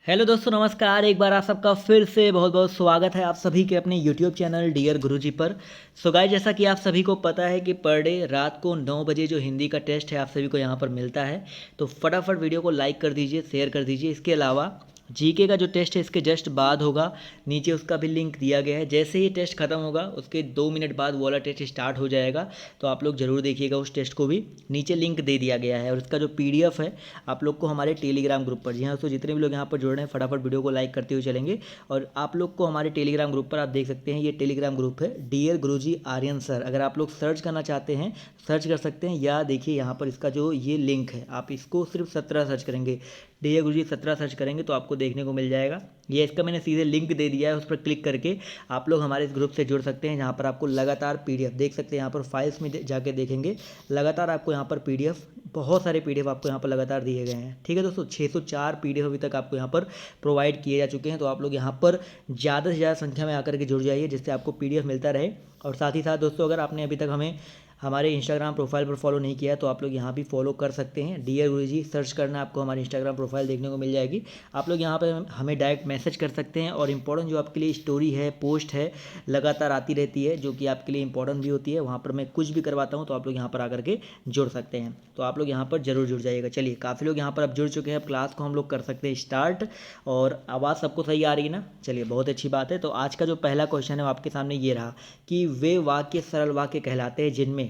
Hello दोस्तों, नमस्कार। एक बार आप सबका फिर से बहुत बहुत स्वागत है आप सभी के अपने यूट्यूब चैनल डियर गुरुजी पर। सो गाइस, जैसा कि आप सभी को पता है कि पर डे रात को 9 बजे जो हिंदी का टेस्ट है आप सभी को यहाँ पर मिलता है। तो फटाफट वीडियो को लाइक कर दीजिए, शेयर कर दीजिए। इसके अलावा जीके का जो टेस्ट है इसके जस्ट बाद होगा, नीचे उसका भी लिंक दिया गया है। जैसे ही टेस्ट खत्म होगा उसके 2 मिनट बाद वो वाला टेस्ट स्टार्ट हो जाएगा, तो आप लोग ज़रूर देखिएगा उस टेस्ट को भी। नीचे लिंक दे दिया गया है और इसका जो पीडीएफ है आप लोग को हमारे टेलीग्राम ग्रुप पर, जी हाँ दोस्तों, जितने भी लोग यहाँ पर जुड़ रहे हैं फटाफट वीडियो को लाइक करते हुए चलेंगे। और आप लोग को हमारे टेलीग्राम ग्रुप पर आप देख सकते हैं, ये टेलीग्राम ग्रुप है डियर गुरुजी आर्यन सर। अगर आप लोग सर्च करना चाहते हैं सर्च कर सकते हैं, या देखिए यहाँ पर इसका जो ये लिंक है आप इसको सिर्फ 17 सर्च करेंगे, डियर गुरुजी 17 सर्च करेंगे तो आपको देखने को मिल जाएगा। ये इसका मैंने सीधे लिंक दे दिया है, उस पर क्लिक करके आप लोग हमारे इस ग्रुप से जुड़ सकते हैं, जहाँ पर आपको लगातार पीडीएफ देख सकते हैं। यहाँ पर फाइल्स में जाके देखेंगे, लगातार आपको यहाँ पर पीडीएफ, बहुत सारे पीडीएफ आपको यहाँ पर लगातार दिए गए हैं। ठीक है दोस्तों, 604 पीडीएफ अभी तक आपको यहाँ पर प्रोवाइड किए जा चुके हैं। तो आप लोग यहाँ पर ज़्यादा से ज़्यादा संख्या में आकर के जुड़ जाइए, जिससे आपको पीडीएफ मिलता रहे। और साथ ही साथ दोस्तों, अगर आपने अभी तक हमें हमारे इंस्टाग्राम प्रोफाइल पर फॉलो नहीं किया है तो आप लोग यहाँ भी फॉलो कर सकते हैं। डियर गुरुजी सर्च करना, आपको हमारी इंस्टाग्राम प्रोफाइल देखने को मिल जाएगी। आप लोग यहाँ पर हमें डायरेक्ट मैसेज कर सकते हैं, और इंपॉर्टेंट जो आपके लिए स्टोरी है, पोस्ट है, लगातार आती रहती है, जो कि आपके लिए इंपॉर्टेंट भी होती है। वहाँ पर मैं कुछ भी करवाता हूँ तो आप लोग यहाँ पर आकर के जुड़ सकते हैं। तो आप लोग यहाँ पर जरूर जुड़ जाइएगा। चलिए, काफ़ी लोग यहाँ पर अब जुड़ चुके हैं, अब क्लास को हम लोग कर सकते हैं स्टार्ट। और आवाज़ सबको सही आ रही है ना? चलिए, बहुत अच्छी बात है। तो आज का जो पहला क्वेश्चन है वो आपके सामने ये रहा कि वे वाक्य सरल वाक्य कहलाते हैं जिनमें,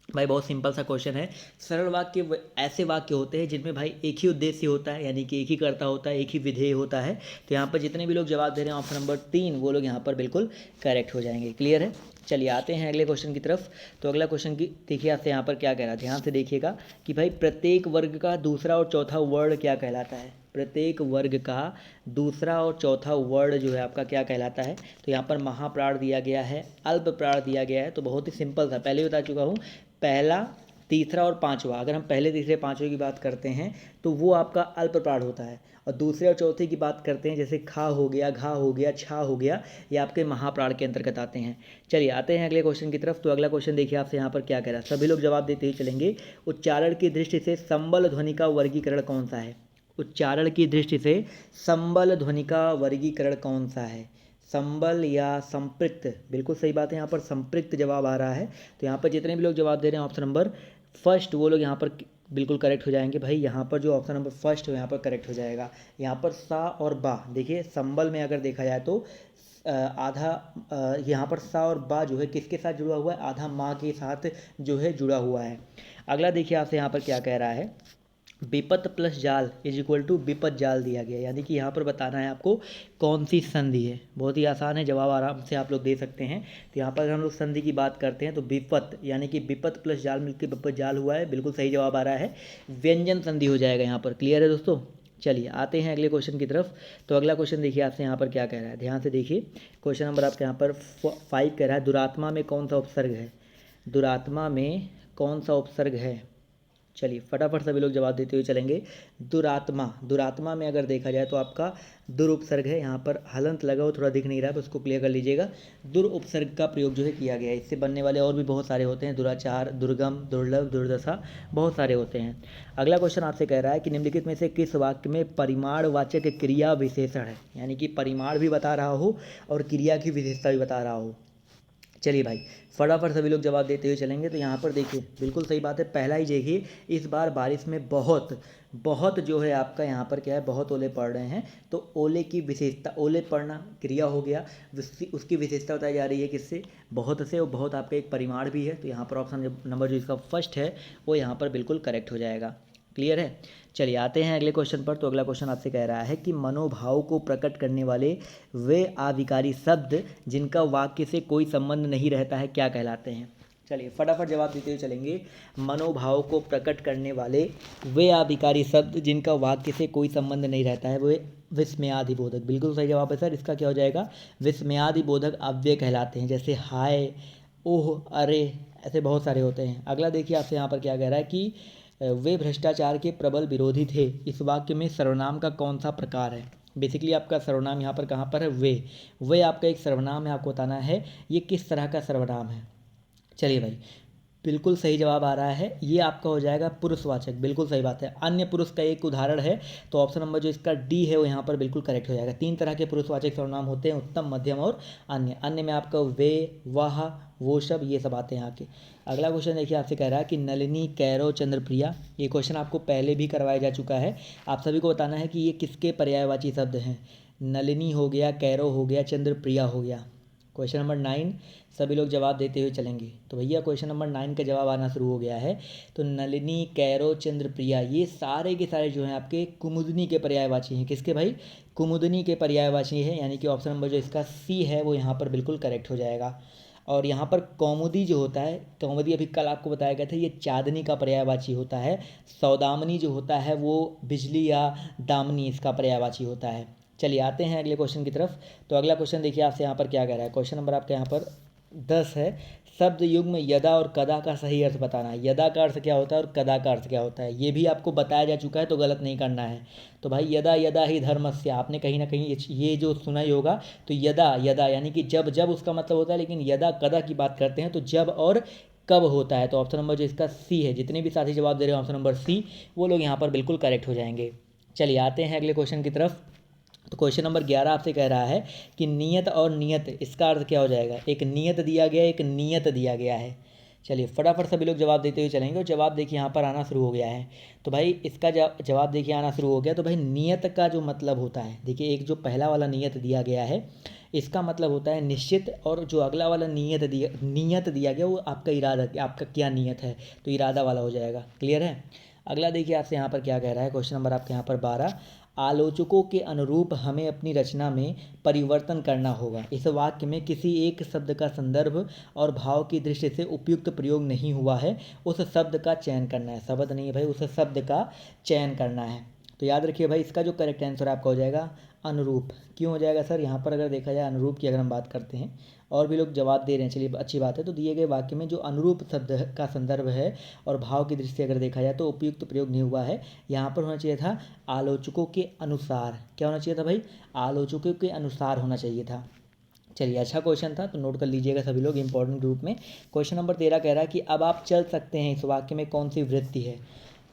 भाई बहुत सिंपल सा क्वेश्चन है। सरल वाक्य ऐसे वाक्य होते हैं जिनमें भाई एक ही उद्देश्य होता है, यानी कि एक ही कर्ता होता है, एक ही विधेय होता है। तो यहाँ पर जितने भी लोग जवाब दे रहे हैं ऑप्शन नंबर 3, वो लोग यहाँ पर बिल्कुल करेक्ट हो जाएंगे। क्लियर है? चलिए आते हैं अगले क्वेश्चन की तरफ। तो अगला क्वेश्चन की देखिए आपसे यहाँ पर क्या कह रहा है, ध्यान से देखिएगा कि भाई प्रत्येक वर्ग का दूसरा और चौथा वर्ड क्या कहलाता है। प्रत्येक वर्ग का दूसरा और चौथा वर्ड जो है आपका क्या कहलाता है। तो यहाँ पर महाप्राण दिया गया है, अल्प प्राण दिया गया है। तो बहुत ही सिंपल था, पहले ही बता चुका हूँ। पहला, तीसरा और पांचवा, अगर हम पहले तीसरे पांचवे की बात करते हैं तो वो आपका अल्प प्राण होता है। और दूसरे और चौथे की बात करते हैं, जैसे खा हो गया, घा हो गया, छा हो गया, ये आपके महाप्राण के अंतर्गत आते हैं। चलिए आते हैं अगले क्वेश्चन की तरफ। तो अगला क्वेश्चन देखिए आपसे यहाँ पर क्या कह रहा है, सभी लोग जवाब देते ही चलेंगे। उच्चारण की दृष्टि से संबल ध्वनि का वर्गीकरण कौन सा है? उच्चारण की दृष्टि से संबल ध्वनि का वर्गीकरण कौन सा है? संबल या संपृक्त? बिल्कुल सही बात है, यहाँ पर संपृक्त जवाब आ रहा है। तो यहाँ पर जितने भी लोग जवाब दे रहे हैं ऑप्शन नंबर फर्स्ट, वो लोग यहाँ पर बिल्कुल करेक्ट हो जाएंगे। भाई यहाँ पर जो ऑप्शन नंबर फर्स्ट है यहाँ पर करेक्ट हो जाएगा। यहाँ पर सा और बा, देखिए संबल में अगर देखा जाए तो यहाँ पर सा और बा जो है किसके साथ जुड़ा हुआ है? आधा माँ के साथ जो है जुड़ा हुआ है। अगला देखिए आपसे यहाँ पर क्या कह रहा है, विपत प्लस जाल इज इक्वल टू विपत जाल दिया गया, यानी कि यहाँ पर बताना है आपको कौन सी संधि है। बहुत ही आसान है, जवाब आराम से आप लोग दे सकते हैं। तो यहाँ पर अगर हम लोग संधि की बात करते हैं तो विपत, यानी कि विपत प्लस जाल मिलकर विपत जाल हुआ है, बिल्कुल सही जवाब आ रहा है। व्यंजन संधि हो जाएगा यहाँ पर। क्लियर है दोस्तों? चलिए आते हैं अगले क्वेश्चन की तरफ। तो अगला क्वेश्चन देखिए आपसे यहाँ पर क्या कह रहा है, ध्यान से देखिए। क्वेश्चन नंबर आपके यहाँ पर 5 कह रहा है, दुरात्मा में कौन सा उपसर्ग है? दुरात्मा में कौन सा उपसर्ग है? चलिए फटाफट सभी लोग जवाब देते हुए चलेंगे। दुरात्मा, दुरात्मा में अगर देखा जाए तो आपका दुर उपसर्ग है। यहाँ पर हलंत लगा हो, थोड़ा दिख नहीं रहा है, उसको क्लियर कर लीजिएगा। दुर उपसर्ग का प्रयोग जो है किया गया है। इससे बनने वाले और भी बहुत सारे होते हैं, दुराचार, दुर्गम, दुर्लभ, दुर्दशा, बहुत सारे होते हैं। अगला क्वेश्चन आपसे कह रहा है कि निम्नलिखित में से किस वाक्य में परिमाणवाचक क्रिया विशेषण है, यानी कि परिमाण भी बता रहा हो और क्रिया की विशेषता भी बता रहा हो। चलिए भाई फटाफट सभी लोग जवाब देते हुए चलेंगे। तो यहाँ पर देखिए बिल्कुल सही बात है, पहला ही देखिए, इस बार बारिश में बहुत बहुत जो है आपका यहाँ पर क्या है, बहुत ओले पड़ रहे हैं। तो ओले की विशेषता, ओले पड़ना क्रिया हो गया, उसकी विशेषता बताई जा रही है किससे? बहुत से। और बहुत आपका एक परिमाण भी है। तो यहाँ पर ऑप्शन नंबर जो इसका फर्स्ट है वो यहाँ पर बिल्कुल करेक्ट हो जाएगा। क्लियर है? चलिए आते हैं अगले क्वेश्चन पर। तो अगला क्वेश्चन आपसे कह रहा है कि मनोभाव को प्रकट करने वाले वे आविकारी शब्द जिनका वाक्य से कोई संबंध नहीं रहता है क्या कहलाते हैं? चलिए फटाफट जवाब देते हुए चलेंगे। मनोभाव को प्रकट करने वाले वे आविकारी शब्द जिनका वाक्य से कोई संबंध नहीं रहता है, वे विस्मयादिबोधक, बिल्कुल सही जवाब है सर। इसका क्या हो जाएगा? विस्मयादिबोधक अव्यय कहलाते हैं, जैसे हाय, ओह, अरे, ऐसे बहुत सारे होते हैं। अगला देखिए आपसे यहाँ पर क्या कह रहा है कि वे भ्रष्टाचार के प्रबल विरोधी थे। इस वाक्य में सर्वनाम का कौन सा प्रकार है? बेसिकली आपका सर्वनाम यहाँ पर कहाँ पर है? वे आपका एक सर्वनाम है, आपको बताना है ये किस तरह का सर्वनाम है। चलिए भाई बिल्कुल सही जवाब आ रहा है, ये आपका हो जाएगा पुरुषवाचक, बिल्कुल सही बात है। अन्य पुरुष का एक उदाहरण है, तो ऑप्शन नंबर जो इसका डी है वो यहाँ पर बिल्कुल करेक्ट हो जाएगा। 3 तरह के पुरुषवाचक सर्वनाम होते हैं, उत्तम, मध्यम और अन्य। अन्य में आपका वे, वह, वो सब, ये सब आते हैं आपके। अगला क्वेश्चन देखिए, आपसे कह रहा है कि नलिनी, कैरो, चंद्रप्रिया, ये क्वेश्चन आपको पहले भी करवाया जा चुका है। आप सभी को बताना है कि ये किसके पर्यायवाची शब्द हैं। नलिनी हो गया, कैरो हो गया, चंद्रप्रिया हो गया। क्वेश्चन नंबर 9 सभी लोग जवाब देते हुए चलेंगे। तो भैया क्वेश्चन नंबर 9 का जवाब आना शुरू हो गया है। तो नलिनी, कैरो, चंद्रप्रिया, ये सारे के सारे जो हैं आपके कुमुदनी के पर्यायवाची हैं। किसके भाई? कुमुदनी के पर्यायवाची हैं, यानी कि ऑप्शन नंबर जो इसका सी है वो यहाँ पर बिल्कुल करेक्ट हो जाएगा। और यहाँ पर कौमुदी जो होता है, कौमुदी अभी कल आपको बताया गया था, ये चांदनी का पर्यायवाची होता है। सौदामनी जो होता है वो बिजली या दामनी इसका पर्यायवाची होता है। चलिए आते हैं अगले क्वेश्चन की तरफ। तो अगला क्वेश्चन देखिए आपसे यहाँ पर क्या कह रहा है। क्वेश्चन नंबर आपके यहाँ पर 10 है। शब्द युग्म यदा और कदा का सही अर्थ बताना है। यदा का अर्थ क्या होता है और कदा का अर्थ क्या होता है, ये भी आपको बताया जा चुका है, तो गलत नहीं करना है। तो भाई यदा यदा ही धर्मस्य, आपने कहीं ना कहीं ये जो सुना ही होगा। तो यदा यदा यानी कि जब जब उसका मतलब होता है, लेकिन यदा कदा की बात करते हैं तो जब और कब होता है। तो ऑप्शन नंबर जो इसका सी है, जितने भी साथी जवाब दे रहे हैं ऑप्शन नंबर सी, वो लोग यहाँ पर बिल्कुल करेक्ट हो जाएंगे। चलिए आते हैं अगले क्वेश्चन की तरफ। तो क्वेश्चन नंबर 11 आपसे कह रहा है कि नियत और नियत, इसका अर्थ क्या हो जाएगा। एक नियत दिया गया है, एक नियत दिया गया है। चलिए फटाफट सभी लोग जवाब देते हुए चलेंगे, और जवाब देखिए यहाँ पर आना शुरू हो गया है। तो भाई इसका जवाब देखिए आना शुरू हो गया। तो भाई नियत का जो मतलब होता है, देखिए एक जो पहला वाला नियत दिया गया है इसका मतलब होता है निश्चित, और जो अगला वाला नियत दिया गया वो आपका इरादा, आपका क्या नियत है, तो इरादा वाला हो जाएगा। क्लियर है। अगला देखिए आपसे यहाँ पर क्या कह रहा है। क्वेश्चन नंबर आपके यहाँ पर 12, आलोचकों के अनुरूप हमें अपनी रचना में परिवर्तन करना होगा। इस वाक्य में किसी एक शब्द का संदर्भ और भाव की दृष्टि से उपयुक्त प्रयोग नहीं हुआ है, उस शब्द का चयन करना है। शब्द नहीं है भाई, उस शब्द का चयन करना है। तो याद रखिए भाई, इसका जो करेक्ट आंसर आपका हो जाएगा अनुरूप। क्यों हो जाएगा सर? यहाँ पर अगर देखा जाए अनुरूप की अगर हम बात करते हैं, और भी लोग जवाब दे रहे हैं, चलिए अच्छी बात है। तो दिए गए वाक्य में जो अनुरूप शब्द का संदर्भ है और भाव की दृष्टि से अगर देखा जाए तो उपयुक्त प्रयोग नहीं हुआ है। यहाँ पर होना चाहिए था आलोचकों के अनुसार। क्या होना चाहिए था भाई? आलोचकों के अनुसार होना चाहिए था। चलिए अच्छा क्वेश्चन था, तो नोट कर लीजिएगा सभी लोग इंपॉर्टेंट ग्रुप में। क्वेश्चन नंबर 13 कह रहा है कि अब आप चल सकते हैं, इस वाक्य में कौन सी वृत्ति है।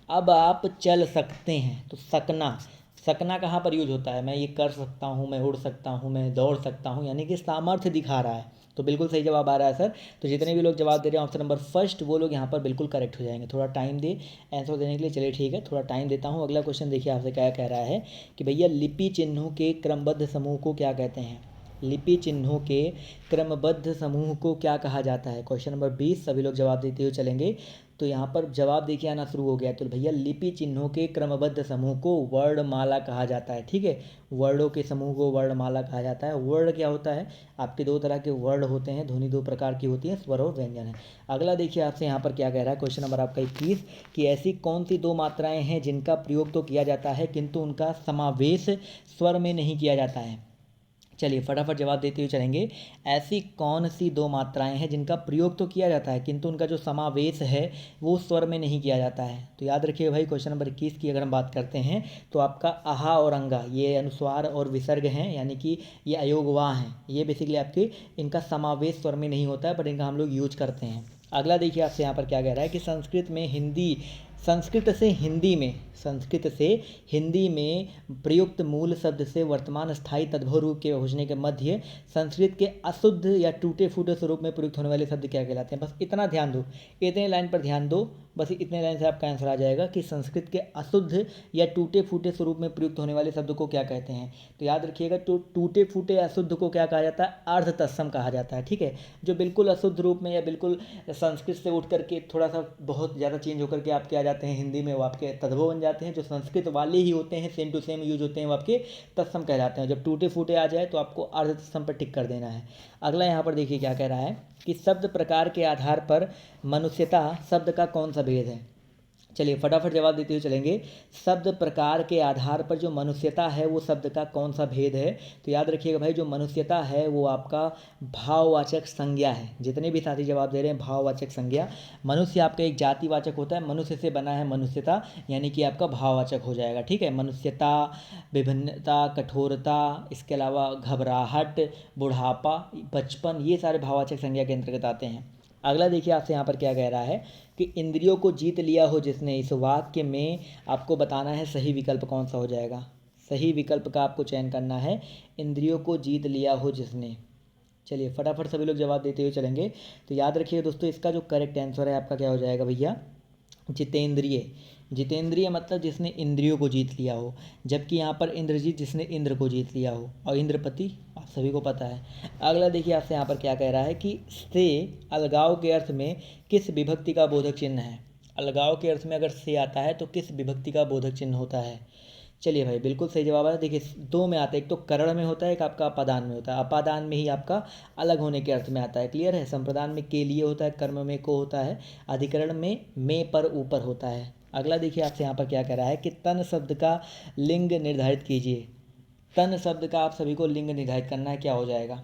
अब आप चल सकते हैं, तो सकना, सकना कहाँ पर यूज होता है? मैं ये कर सकता हूँ, मैं उड़ सकता हूँ, मैं दौड़ सकता हूँ, यानी कि सामर्थ्य दिखा रहा है। तो बिल्कुल सही जवाब आ रहा है सर। तो जितने भी लोग जवाब दे रहे हैं ऑप्शन नंबर फर्स्ट, वो लोग यहाँ पर बिल्कुल करेक्ट हो जाएंगे। थोड़ा टाइम दे आंसर देने के लिए, चलिए ठीक है, थोड़ा टाइम देता हूँ। अगला क्वेश्चन देखिए आपसे क्या कह रहा है कि भैया लिपि चिन्हों के क्रमबद्ध समूह को क्या कहते हैं। लिपि चिन्हों के क्रमबद्ध समूह को क्या कहा जाता है। क्वेश्चन नंबर 20 सभी लोग जवाब देते हुए चलेंगे। तो यहाँ पर जवाब देखिए आना शुरू हो गया। तो भैया लिपि चिन्हों के क्रमबद्ध समूह को वर्णमाला कहा जाता है। ठीक है, वर्णों के समूह को वर्णमाला कहा जाता है। वर्ण क्या होता है? आपके दो तरह के वर्ण होते हैं, ध्वनि दो प्रकार की होती है, स्वर और व्यंजन है। अगला देखिए आपसे यहाँ पर क्या कह रहा है। क्वेश्चन नंबर आपका 21 कि ऐसी कौन सी दो मात्राएं हैं जिनका प्रयोग तो किया जाता है किंतु उनका समावेश स्वर में नहीं किया जाता है। चलिए फटाफट जवाब देते हुए चलेंगे। ऐसी कौन सी दो मात्राएं हैं जिनका प्रयोग तो किया जाता है किंतु उनका जो समावेश है वो स्वर में नहीं किया जाता है। तो याद रखिए भाई, क्वेश्चन नंबर 21 की अगर हम बात करते हैं तो आपका आहा और अंगा, ये अनुस्वार और विसर्ग हैं, यानी कि ये अयोगवाह हैं। ये बेसिकली आपके, इनका समावेश स्वर में नहीं होता है, बट इनका हम लोग यूज करते हैं। अगला देखिए आपसे यहाँ पर क्या कह रहा है कि संस्कृत से हिंदी में प्रयुक्त मूल शब्द से वर्तमान स्थायी तद्भव रूप के पहुँचने के मध्य संस्कृत के अशुद्ध या टूटे फूटे स्वरूप में प्रयुक्त होने वाले शब्द क्या कहलाते हैं। बस इतना ध्यान दो, इतने लाइन पर ध्यान दो, बस इतने लाइन से आपका आंसर आ जाएगा कि संस्कृत के अशुद्ध या टूटे फूटे स्वरूप में प्रयुक्त होने वाले शब्द को क्या कहते हैं। तो याद रखिएगा, तो टूटे फूटे अशुद्ध को क्या कहा जाता है? अर्ध तत्सम कहा जाता है। ठीक है, जो बिल्कुल अशुद्ध रूप में या बिल्कुल संस्कृत से उठ करके थोड़ा सा बहुत ज़्यादा चेंज होकर के आपके आ जाते हैं हिंदी में, वो आपके तद्भव बन जाते हैं। जो संस्कृत वाले ही होते हैं, सेम टू सेम यूज होते हैं, वो आपके तत्सम कहलाते हैं। जब टूटे फूटे आ जाए तो आपको अर्ध तत्सम पर टिक कर देना है। अगला यहाँ पर देखिए क्या कह रहा है कि शब्द प्रकार के आधार पर मनुष्यता शब्द का कौन सा भेद है। चलिए फटाफट जवाब देते हुए चलेंगे। शब्द प्रकार के आधार पर जो मनुष्यता है वो शब्द का कौन सा भेद है। तो याद रखिएगा भाई, जो मनुष्यता है वो आपका भाववाचक संज्ञा है। जितने भी साथी जवाब दे रहे हैं भाववाचक संज्ञा। मनुष्य आपका एक जातिवाचक होता है, मनुष्य से बना है मनुष्यता, यानी कि आपका भाववाचक हो जाएगा। ठीक है, मनुष्यता, विभिन्नता, कठोरता, इसके अलावा घबराहट, बुढ़ापा, बचपन, ये सारे भाववाचक संज्ञा के अंतर्गत आते हैं। अगला देखिए आपसे यहाँ पर क्या कह रहा है कि इंद्रियों को जीत लिया हो जिसने, इस वाक्य में आपको बताना है सही विकल्प कौन सा हो जाएगा। सही विकल्प का आपको चयन करना है, इंद्रियों को जीत लिया हो जिसने। चलिए फटाफट सभी लोग जवाब देते हुए चलेंगे। तो याद रखिए दोस्तों, इसका जो करेक्ट आंसर है आपका क्या हो जाएगा भैया, जितेंद्रिय। जितेंद्रिय मतलब जिसने इंद्रियों को जीत लिया हो, जबकि यहाँ पर इंद्रजीत जिसने इंद्र को जीत लिया हो, और इंद्रपति आप सभी को पता है। अगला देखिए आपसे यहाँ पर क्या कह रहा है कि से अलगाव के अर्थ में किस विभक्ति का बोधक चिन्ह है। अलगाव के अर्थ में अगर से आता है तो किस विभक्ति का बोधक चिन्ह होता है। चलिए भाई बिल्कुल सही जवाब है। देखिए दो में आता है, एक तो करण में होता है, एक आपका अपादान में होता है। अपादान में ही आपका अलग होने के अर्थ में आता है, क्लियर है। संप्रदान में के लिए होता है, कर्म में को होता है, अधिकरण में पर ऊपर होता है। अगला देखिए आपसे यहाँ पर क्या कह रहा है कि तन शब्द का लिंग निर्धारित कीजिए। तन शब्द का आप सभी को लिंग निर्धारित करना है, क्या हो जाएगा।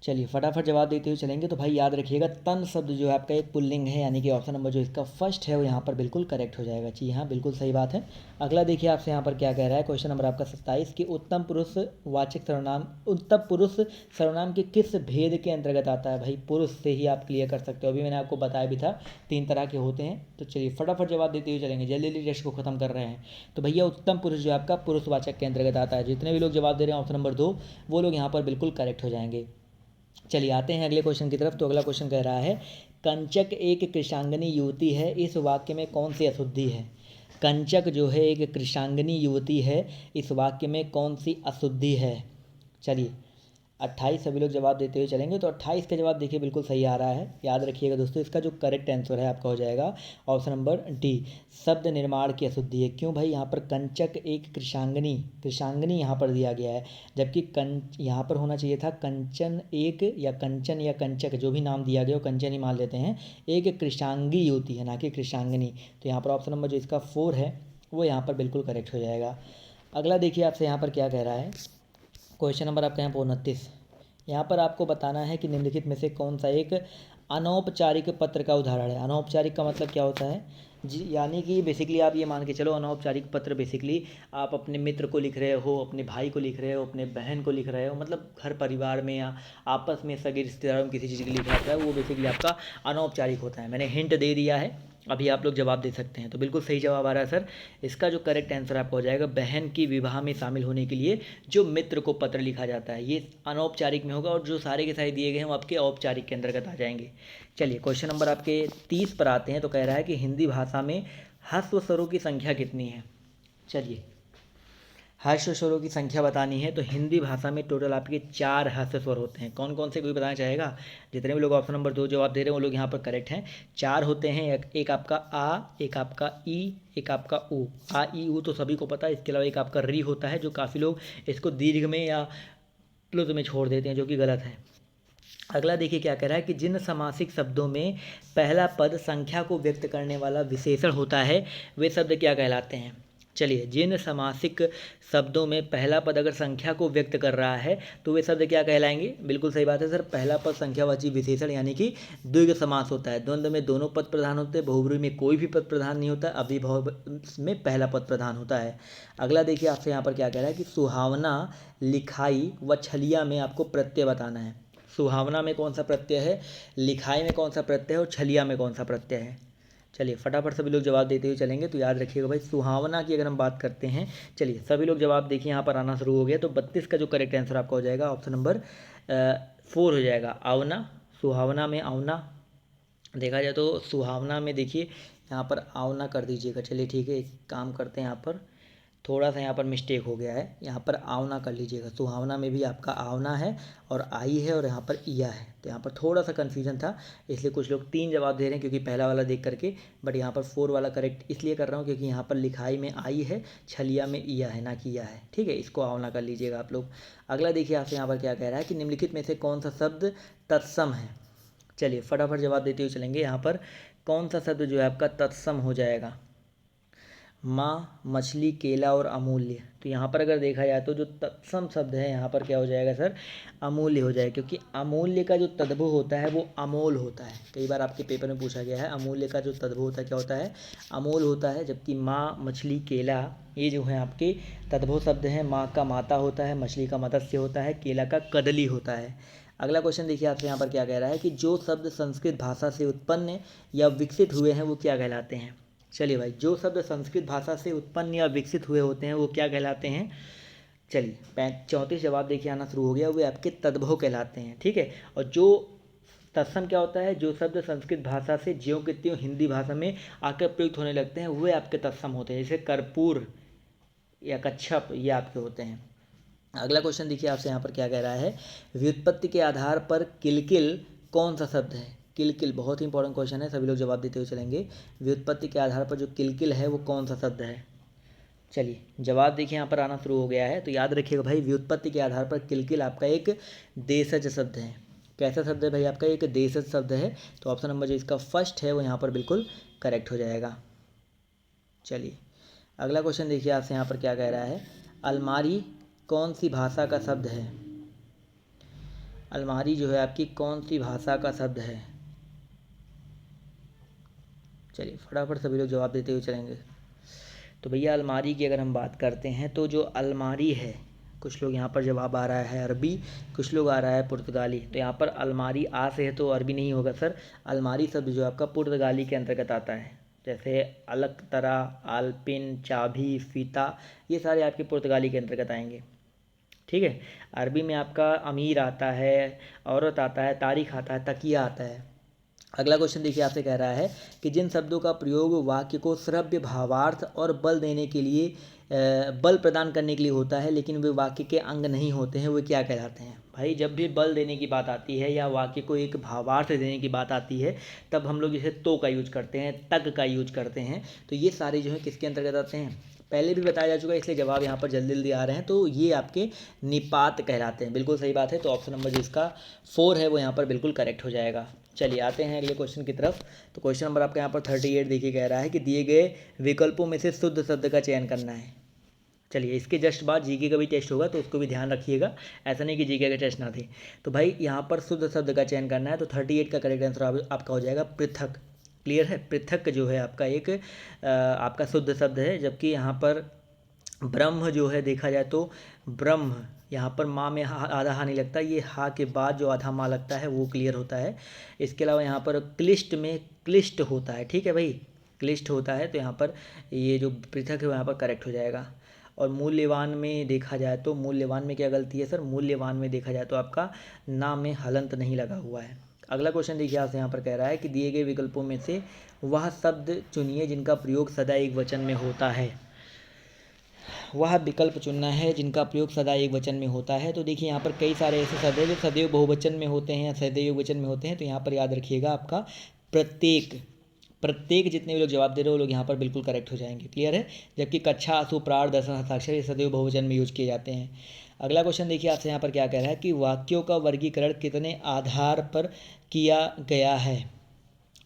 चलिए फटाफट जवाब देते हुए चलेंगे। तो भाई याद रखिएगा, तन शब्द जो है आपका एक पुल्लिंग है, यानी कि ऑप्शन नंबर जो इसका फर्स्ट है वो यहाँ पर बिल्कुल करेक्ट हो जाएगा। जी हाँ, बिल्कुल सही बात है। अगला देखिए आपसे यहाँ पर क्या कह रहा है, क्वेश्चन नंबर आपका 27 कि उत्तम पुरुष वाचक सर्वनाम, उत्तम पुरुष सर्वनाम के किस भेद के अंतर्गत आता है। भाई पुरुष से ही आप क्लियर कर सकते हो, अभी मैंने आपको बताया भी था 3 तरह के होते हैं। तो चलिए फटाफट जवाब देते हुए चलेंगे, जल्दी जल्दी टेस्ट को खत्म कर रहे हैं। तो भैया उत्तम पुरुष जो आपका पुरुषवाचक के अंतर्गत आता है। जितने भी लोग जवाब दे रहे हैं ऑप्शन नंबर 2, वो लोग यहाँ पर बिल्कुल करेक्ट हो जाएंगे। चलिए आते हैं अगले क्वेश्चन की तरफ। तो अगला क्वेश्चन कह रहा है, कंचक एक कृषांगनी युवती है, इस वाक्य में कौन सी अशुद्धि है। कंचक जो है एक कृषांगनी युवती है, इस वाक्य में कौन सी अशुद्धि है। चलिए 28 सभी लोग जवाब देते हुए चलेंगे। तो 28 का जवाब देखिए बिल्कुल सही आ रहा है। याद रखिएगा दोस्तों, इसका जो करेक्ट आंसर है आपका हो जाएगा ऑप्शन नंबर डी, शब्द निर्माण की अशुद्धि है। क्यों भाई, यहाँ पर कंचक एक कृषांगनी, कृषांगनी यहाँ पर दिया गया है, जबकि यहाँ पर होना चाहिए था कंचन एक, या कंचन या कंचक जो भी नाम दिया गया हो कंचन ही मान लेते हैं, एक कृषांगी युवती है ना कि कृषांगनी। तो यहाँ पर ऑप्शन नंबर जो इसका 4 है वो यहाँ पर बिल्कुल करेक्ट हो जाएगा। अगला देखिए आपसे यहाँ पर क्या कह रहा है, क्वेश्चन नंबर आपका यहाँ पर 29। यहाँ पर आपको बताना है कि निम्नलिखित में से कौन सा एक अनौपचारिक पत्र का उदाहरण है। अनौपचारिक का मतलब क्या होता है जी, यानी कि बेसिकली आप ये मान के चलो, अनौपचारिक पत्र बेसिकली आप अपने मित्र को लिख रहे हो, अपने भाई को लिख रहे हो, अपने बहन को लिख रहे हो, मतलब घर परिवार में या आपस में सगे रिश्तेदारों में किसी चीज़ के लिए लिखा जाता है, वो बेसिकली आपका अनौपचारिक होता है। मैंने हिंट दे दिया है, अभी आप लोग जवाब दे सकते हैं। तो बिल्कुल सही जवाब आ रहा है सर। इसका जो करेक्ट आंसर आपका हो जाएगा, बहन की विवाह में शामिल होने के लिए जो मित्र को पत्र लिखा जाता है, ये अनौपचारिक में होगा, और जो सारे के सारे दिए गए हैं वो आपके औपचारिक के अंतर्गत आ जाएंगे। चलिए क्वेश्चन नंबर आपके 30 पर आते हैं। तो कह रहा है कि हिंदी भाषा में ह्रस्व स्वरों की संख्या कितनी है। चलिए ह्रस्व स्वरों की संख्या बतानी है। तो हिंदी भाषा में टोटल आपके 4 ह्रस्व स्वर होते हैं। कौन कौन से कोई बताना चाहेगा। जितने भी लोग ऑप्शन नंबर 2 जवाब दे रहे हैं वो लोग यहाँ पर करेक्ट हैं। 4 होते हैं, एक आपका आ, एक आपका ई, एक आपका ऊ। आ ई ऊ तो सभी को पता है। इसके अलावा एक आपका री होता है, जो काफ़ी लोग इसको दीर्घ में या प्लुत में छोड़ देते हैं, जो कि गलत है। अगला देखिए क्या कह रहा है कि जिन समासिक शब्दों में पहला पद संख्या को व्यक्त करने वाला विशेषण होता है, वे शब्द क्या कहलाते हैं। चलिए, जिन समासिक शब्दों में पहला पद अगर संख्या को व्यक्त कर रहा है तो वे शब्द क्या कहलाएंगे। बिल्कुल सही बात है सर, पहला पद संख्यावाची विशेषण यानी कि द्विग समास होता है। द्वंद्व में दोनों पद प्रधान होते हैं, बहुब्रीहि में कोई भी पद प्रधान नहीं होता, अभिभाव में पहला पद प्रधान होता है। अगला देखिए आपसे यहाँ पर क्या कह रहा है कि सुहावना, लिखाई व छलिया में आपको प्रत्यय बताना है। सुहावना में कौन सा प्रत्यय है, लिखाई में कौन सा प्रत्यय है, और छलिया में कौन सा प्रत्यय है। चलिए फटाफट सभी लोग जवाब देते हुए चलेंगे। तो याद रखिएगा भाई, सुहावना की अगर हम बात करते हैं, चलिए सभी लोग जवाब देखिए यहाँ पर आना शुरू हो गया। तो 32 का जो करेक्ट आंसर आपका हो जाएगा ऑप्शन नंबर 4 हो जाएगा, आवना। सुहावना में आवना देखा जाए तो सुहावना में देखिए यहाँ पर आवना कर दीजिएगा। चलिए ठीक है, एक काम करते हैं, यहाँ पर थोड़ा सा यहाँ पर मिस्टेक हो गया है, यहाँ पर आवना कर लीजिएगा। सुहावना में भी आपका आवना है और आई है और यहाँ पर इया है। तो यहाँ पर थोड़ा सा कन्फ्यूजन था, इसलिए कुछ लोग 3 जवाब दे रहे हैं क्योंकि पहला वाला देख करके, बट यहाँ पर 4 वाला करेक्ट इसलिए कर रहा हूँ क्योंकि यहाँ पर लिखाई में आई है, छलिया में इया है, ना कि इया है। ठीक है, इसको आवना कर लीजिएगा आप लोग। अगला देखिए आपसे यहाँ पर क्या कह रहा है कि निम्नलिखित में से कौन सा शब्द तत्सम है। चलिए फटाफट जवाब देते हुए चलेंगे। यहाँ पर कौन सा शब्द जो है आपका तत्सम हो जाएगा। माँ, मछली, केला और अमूल्य। तो यहाँ पर अगर देखा जाए तो जो तत्सम शब्द है यहाँ पर क्या हो जाएगा सर, अमूल्य हो जाएगा, क्योंकि अमूल्य का जो तद्भव होता है वो अमोल होता है। कई बार आपके पेपर में पूछा गया है, अमूल्य का जो तद्भव होता है क्या होता है, अमोल होता है। जबकि माँ, मछली, केला ये जो है आपके तद्भव शब्द हैं। माँ का माता होता है, मछली का मत्स्य होता है, केला का कदली होता है। अगला क्वेश्चन देखिए आपसे यहाँ पर क्या कह रहा है कि जो शब्द संस्कृत भाषा से उत्पन्न या विकसित हुए हैं वो क्या कहलाते हैं। चलिए भाई, जो शब्द संस्कृत भाषा से उत्पन्न या विकसित हुए होते हैं वो क्या कहलाते हैं। चलिए 34 जवाब देखिए आना शुरू हो गया, वे आपके तद्भव कहलाते हैं। ठीक है, और जो तत्सम क्या होता है, जो शब्द संस्कृत भाषा से ज्यों के त्यों हिंदी भाषा में आकर प्रयुक्त होने लगते हैं वे आपके तत्सम होते हैं, जैसे कर्पूर या कच्छप, ये आपके होते हैं। अगला क्वेश्चन देखिए आपसे यहाँ पर क्या कह रहा है, व्युत्पत्ति के आधार पर किलकिल कौन सा शब्द है। किलकिल बहुत ही इंपॉर्टेंट क्वेश्चन है, सभी लोग जवाब देते हुए चलेंगे। व्युत्पत्ति के आधार पर जो किलकिल है वो कौन सा शब्द है। चलिए जवाब देखिए यहाँ पर आना शुरू हो गया है, तो याद रखिएगा भाई, व्युत्पत्ति के आधार पर किलकिल आपका एक देशज शब्द है। कैसा शब्द है भाई, आपका एक देशज शब्द है। तो ऑप्शन नंबर जो इसका फर्स्ट है वो यहाँ पर बिल्कुल करेक्ट हो जाएगा। चलिए अगला क्वेश्चन देखिए आपसे यहाँ पर क्या कह रहा है, अलमारी कौन सी भाषा का शब्द है। अलमारी जो है आपकी कौन सी भाषा का शब्द है। चलिए फटाफट सभी लोग जवाब देते हुए चलेंगे। तो भैया अलमारी की अगर हम बात करते हैं तो जो अलमारी है, कुछ लोग यहाँ पर जवाब आ रहा है अरबी, कुछ लोग आ रहा है पुर्तगाली। तो यहाँ पर अलमारी आ से है तो अरबी नहीं होगा सर। अलमारी शब्द जो आपका पुर्तगाली के अंतर्गत आता है, जैसे अलकतरा, आलपिन, चाबी, फीता, ये सारे आपके पुर्तगाली के अंतर्गत आएंगे। ठीक है, अरबी में आपका अमीर आता है, औरत आता है, तारीख आता है, तकिया आता है। अगला क्वेश्चन देखिए आपसे कह रहा है कि जिन शब्दों का प्रयोग वाक्य को श्रव्य भावार्थ और बल देने के लिए बल प्रदान करने के लिए होता है लेकिन वे वाक्य के अंग नहीं होते हैं, वे क्या कहलाते हैं। भाई जब भी बल देने की बात आती है या वाक्य को एक भावार्थ देने की बात आती है तब हम लोग जैसे तो का यूज करते हैं, तक का यूज करते हैं। तो ये सारे जो है किसके अंतर्गत आते हैं, पहले भी बताया जा चुका है, इसलिए जवाब यहाँ पर जल्दी जल्दी आ रहे हैं। तो ये आपके निपात कहलाते हैं। बिल्कुल सही बात है, तो ऑप्शन नंबर जिसका 4 है वो यहाँ पर बिल्कुल करेक्ट हो जाएगा। चलिए आते हैं अगले क्वेश्चन की तरफ। तो क्वेश्चन नंबर आपका यहाँ पर 38 देखिए कह रहा है कि दिए गए विकल्पों में से शुद्ध शब्द का चयन करना है। चलिए इसके जस्ट बाद जीके का भी टेस्ट होगा तो उसको भी ध्यान रखिएगा, ऐसा नहीं कि जीके का टेस्ट ना थे। तो भाई यहाँ पर शुद्ध शब्द का चयन करना है, तो 38 का करेक्ट आंसर आपका हो जाएगा पृथक। क्लियर है, पृथक जो है आपका एक आपका शुद्ध शब्द है। जबकि यहाँ पर ब्रह्म जो है देखा जाए तो ब्रह्म, यहाँ पर माँ में आधा हा नहीं लगता, ये हा के बाद जो आधा माँ लगता है वो क्लियर होता है। इसके अलावा यहाँ पर क्लिष्ट में क्लिष्ट होता है। ठीक है भाई, क्लिष्ट होता है, तो यहाँ पर ये जो पृथक है वो यहाँ पर करेक्ट हो जाएगा। और मूल्यवान में देखा जाए तो मूल्यवान में क्या गलती है सर, मूल्यवान में देखा जाए तो आपका ना में हलंत नहीं लगा हुआ है। अगला क्वेश्चन देखिए आपसे यहाँ पर कह रहा है कि दिए गए विकल्पों में से वह शब्द चुनिए जिनका प्रयोग सदा एक वचन में होता है। वह विकल्प चुनना है जिनका प्रयोग सदा एक वचन में होता है। तो देखिए यहाँ पर कई सारे ऐसे शब्द हैं जो सदैव बहुवचन में होते हैं या सदैव वचन में होते हैं। तो यहाँ पर याद रखिएगा आपका प्रत्येक जितने भी लोग जवाब दे रहे हो लोग यहाँ पर बिल्कुल करेक्ट हो जाएंगे। क्लियर है, जबकि कक्षा, आंसू, प्राण, दर्शन, हस्ताक्षर ये सदैव बहुवचन में यूज किए जाते हैं। अगला क्वेश्चन देखिए आपसे यहाँ पर क्या कह रहा है कि वाक्यों का वर्गीकरण कितने आधार पर किया गया है।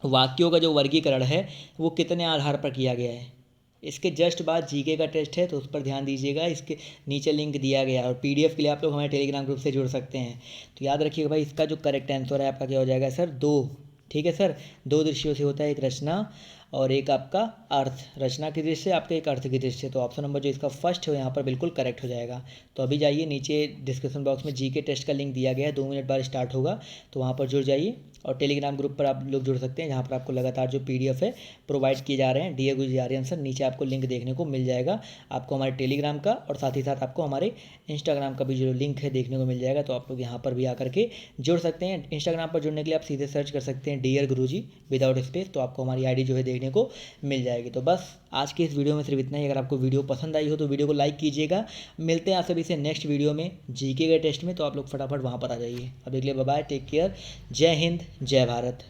वाक्यों का जो वर्गीकरण है वो कितने आधार पर किया गया है। इसके जस्ट बाद जीके का टेस्ट है तो उस पर ध्यान दीजिएगा, इसके नीचे लिंक दिया गया है। और पीडीएफ के लिए आप लोग हमारे टेलीग्राम ग्रुप से जुड़ सकते हैं। तो याद रखिएगा भाई, इसका जो करेक्ट आंसर है आपका क्या हो जाएगा सर, 2। ठीक है सर, 2 दृष्टियों से होता है, एक रचना और एक आपका अर्थ। रचना की दृष्टि से आपका एक अर्थ की दृष्टि से। तो ऑप्शन नंबर जो इसका फर्स्ट है यहाँ पर बिल्कुल करेक्ट हो जाएगा। तो अभी जाइए, नीचे डिस्क्रिप्शन बॉक्स में जीके टेस्ट का लिंक दिया गया है, 2 मिनट बाद स्टार्ट होगा, तो वहाँ पर जुड़ जाइए। और टेलीग्राम ग्रुप पर आप लोग जुड़ सकते हैं, जहाँ पर आपको लगातार जो पीडीएफ है प्रोवाइड किए जा रहे हैं डीयर गुरुजी आर्यन सर। नीचे आपको लिंक देखने को मिल जाएगा, आपको हमारे टेलीग्राम का और साथ ही साथ आपको हमारे इंस्टाग्राम का भी जो लिंक है देखने को मिल जाएगा। तो आप लोग यहाँ पर भी आकर के जुड़ सकते हैं। इंस्टाग्राम पर जुड़ने के लिए आप सीधे सर्च कर सकते हैं डीयर गुरुजी विदाउट स्पेस, तो आपको हमारी आईडी जो है देखने को मिल जाएगी। तो बस आज के इस वीडियो में सिर्फ इतना ही। अगर आपको वीडियो पसंद आई हो तो वीडियो को लाइक कीजिएगा। मिलते हैं आप सभी से नेक्स्ट वीडियो में जीके के टेस्ट में, तो आप लोग फटाफट वहाँ पर आ जाइए। अभी के लिए बाय बाय, टेक केयर, जय हिंद, जय भारत।